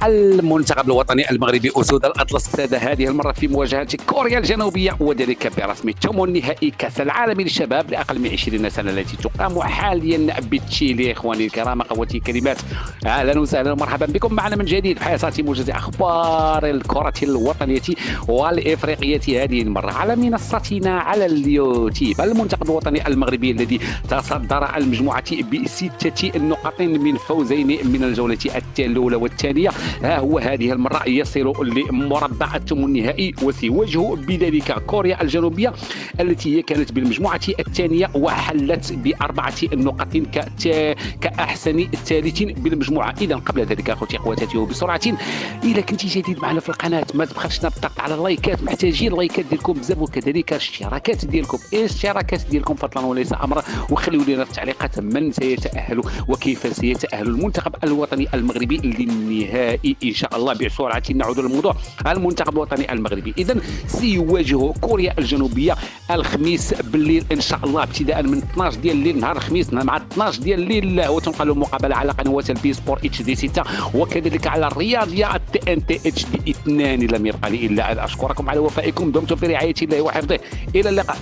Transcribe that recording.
المنتخب الوطني المغربي أسود الأطلس اجتهد هذه المرة في مواجهة كوريا الجنوبية وذلك برسم ثمن نهائي كأس العالم للشباب لأقل من 20 سنة التي تقام حاليا بتشيلي. إخواني الكرام أخواتي الكريمات، أهلا وسهلا ومرحبا بكم معنا من جديد في حصة موجز أخبار الكرة الوطنية والإفريقية هذه المرة على منصتنا على اليوتيوب. المنتخب الوطني المغربي الذي تصدر المجموعة ب6 نقاط من فوزين من الجولة الأولى والثانية، ها هو هذه المرة يصل لمربع الثمن النهائي وسيواجه بذلك كوريا الجنوبية التي هي كانت بالمجموعة الثانية وحلت ب4 نقاط كأحسن الثالث بالمجموعة. إذا قبل ذلك أخوتي أخواتاتي وبسرعة، إذا كنت جديد معنا في القناة ما تبخلش نضغط على اللايكات، محتاجين اللايكات ديالكم بزاف وكذلك الاشتراكات ديالكم فضلا وليس أمرا، وخليوا لنا في التعليقات من سيتأهل وكيف سيتأهل المنتخب الوطني المغربي للنهائي إن شاء الله. بسرعة نعود للموضوع. المنتخب الوطني المغربي إذن سيواجه كوريا الجنوبية الخميس بالليل إن شاء الله، ابتداء من 12 ديال الليل نهار الخميس مع 12 ديال الليل، وتنقل المقابلة على قنوات البي سبور اتش دي 6 وكذلك على الرياضية TNT اتش دي 2. لم يبقى لي إلا أن أشكركم على وفائكم، دمتم في رعاية الله وحفظه، إلى اللقاء.